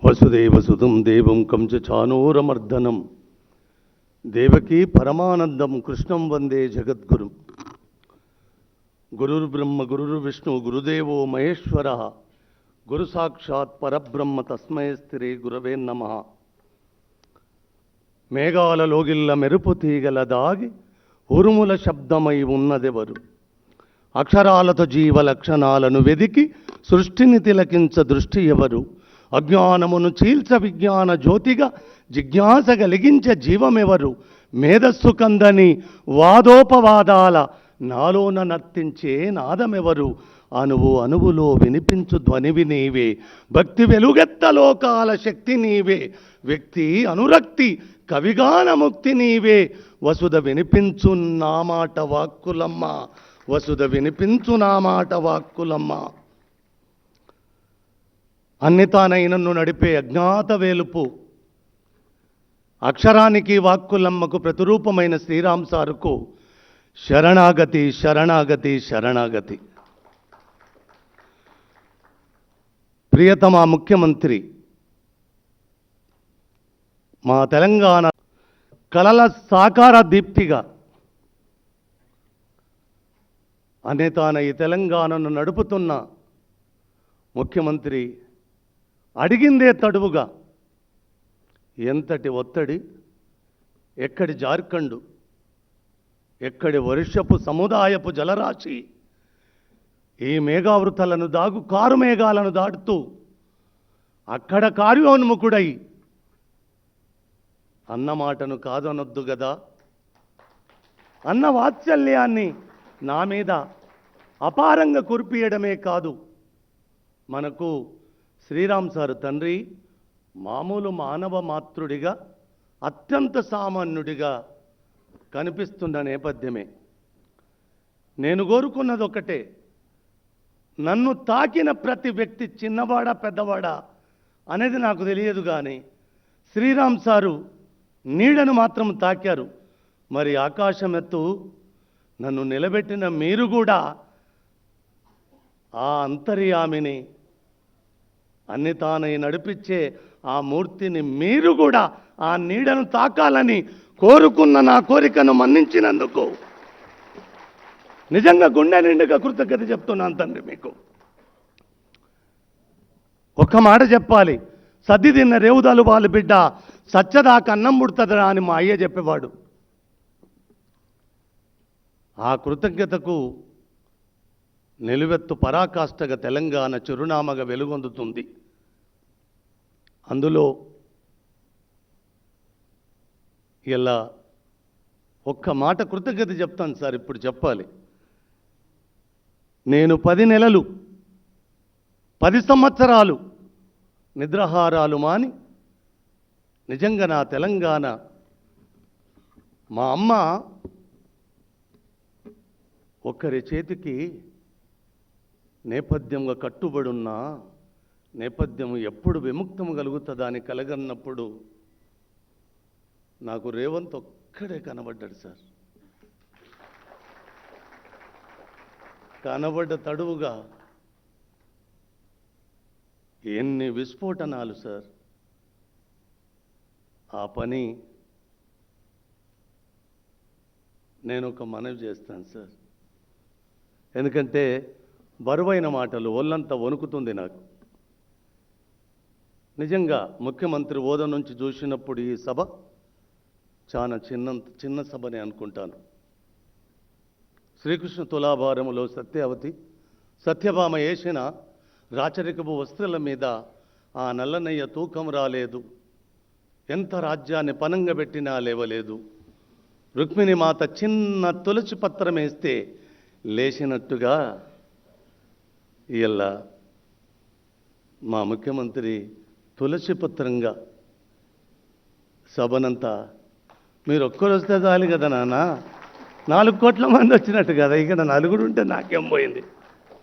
వసుదేవసుతం దేవం కంచచానూరమర్దనం దేవకీ పరమానందం కృష్ణం వందే జగద్గురుం. గురుర్బ్రహ్మ గురుర్విష్ణు గురుదేవో మహేశ్వర గురు సాక్షాత్ పరబ్రహ్మ తస్మై శ్రీ గురవే నమః. మేఘాలలోగిల్ల మెరుపు తీగల దాగి ఉరుముల శబ్దమై ఉన్నదెవరు? అక్షరాలతో జీవ లక్షణాలను వెదికి సృష్టిని తిలకించ దృష్టి ఎవరు? అజ్ఞానమును చీల్చ విజ్ఞాన జ్యోతిగా జిజ్ఞాస కలిగించే జీవమెవరు? మేధస్సు కందని వాదోపవాదాల నాలోన నర్తించే నాదమెవరు? అణువు అణువులో వినిపించు ధ్వనివి నీవే, భక్తి వెలుగెత్త లోకాల శక్తి నీవే, వ్యక్తి అనురక్తి కవిగాన ముక్తి నీవే. వసుధ వినిపించు నా మాట వాక్కులమ్మ, వసుధ వినిపించు నా మాట వాక్కులమ్మ. అన్నితానైనను నడిపే అజ్ఞాత వేలుపు అక్షరానికి వాక్కులమ్మకు ప్రతిరూపమైన శ్రీరామ్ సారుకు శరణాగతి శరణాగతి శరణాగతి. ప్రియతమ ముఖ్యమంత్రి, మా తెలంగాణ కలల సాకార దీప్తిగా అనేతాన ఈ తెలంగాణను నడుపుతున్న ముఖ్యమంత్రి అడిగిందే తడువుగా ఎంతటి ఒత్తిడి, ఎక్కడి జార్ఖండు, ఎక్కడి వర్షపు సముదాయపు జలరాశి ఈ మేఘావృతలను కారు మేఘాలను దాటుతూ అక్కడ కార్యోన్ముఖుడై అన్న మాటను కాదనొద్దు గదా, అన్న వాత్సల్యాన్ని నా మీద అపారంగా కురిపియడమే కాదు, మనకు శ్రీరామ్ సారు తండ్రి మామూలు మానవ మాతృడిగా అత్యంత సామాన్యుడిగా కనిపిస్తున్న నేపథ్యమే. నేను కోరుకున్నది ఒకటే, నన్ను తాకిన ప్రతి వ్యక్తి చిన్నవాడా పెద్దవాడా అనేది నాకు తెలియదు, కానీ శ్రీరామ్ సారు నీడను మాత్రం తాకారు. మరి ఆకాశమెత్తు నన్ను నిలబెట్టిన మీరు కూడా ఆ అంతర్యామిని, అన్ని తానై నడిపించే ఆ మూర్తిని మీరు కూడా ఆ నీడను తాకాలని కోరుకున్న నా కోరికను మన్నించినందుకు నిజంగా గుండె నిండుగా కృతజ్ఞత చెప్తున్నాను తండ్రి. మీకు ఒక్క మాట చెప్పాలి, సద్ది తిన్న రేవుదాలు వాళ్ళ బిడ్డ సచ్చదాకా అన్నం పుడుతుందా అని మా అయ్య చెప్పేవాడు. ఆ కృతజ్ఞతకు నిలువెత్తు పరాకాష్ఠగా తెలంగాణ చిరునామగా వెలుగొందుతుంది. అందులో ఇలా ఒక్క మాట కృతజ్ఞత చెప్తాను సార్, ఇప్పుడు చెప్పాలి. నేను 10 నెలలు 10 సంవత్సరాలు నిద్రాహారాలు మాని నిజంగా నా తెలంగాణ, మా అమ్మ ఒక్కరి చేతికి నేపథ్యంగా కట్టుబడున్న నేపథ్యం ఎప్పుడు విముక్తం కలుగుతుందా అని కలగన్నప్పుడు నాకు రేవంత్ ఒక్కడే కనబడ్డాడు సార్. కనబడ్డ తడువుగా ఎన్ని విస్ఫోటనాలు సార్. ఆ పని నేను ఒక మనవి చేస్తాను సార్, ఎందుకంటే బరువైన మాటలు, ఒళ్ళంతా వణుకుతుంది నాకు. నిజంగా ముఖ్యమంత్రి హోదా నుంచి చూసినప్పుడు ఈ సభ చాలా చిన్న సభనే అనుకుంటాను. శ్రీకృష్ణ తులాభారములో సత్యభామ వేసిన రాచరికపు వస్త్రాల మీద ఆ నల్లనయ్య తూకం రాలేదు, ఎంత రాజ్యాన్ని పనంగా పెట్టినా లేవలేదు. రుక్మిణి మాత చిన్న తులసి పత్రం వేస్తే లేచినట్టుగా ఇలా మా ముఖ్యమంత్రి తులసి పత్రంగా సభనంతా మీరు ఒక్కరు వస్తే చాలు కదా నాన్న, 4 కోట్ల మంది వచ్చినట్టు కదా, ఇక్కడ నలుగురు ఉంటే నాకేం పోయింది.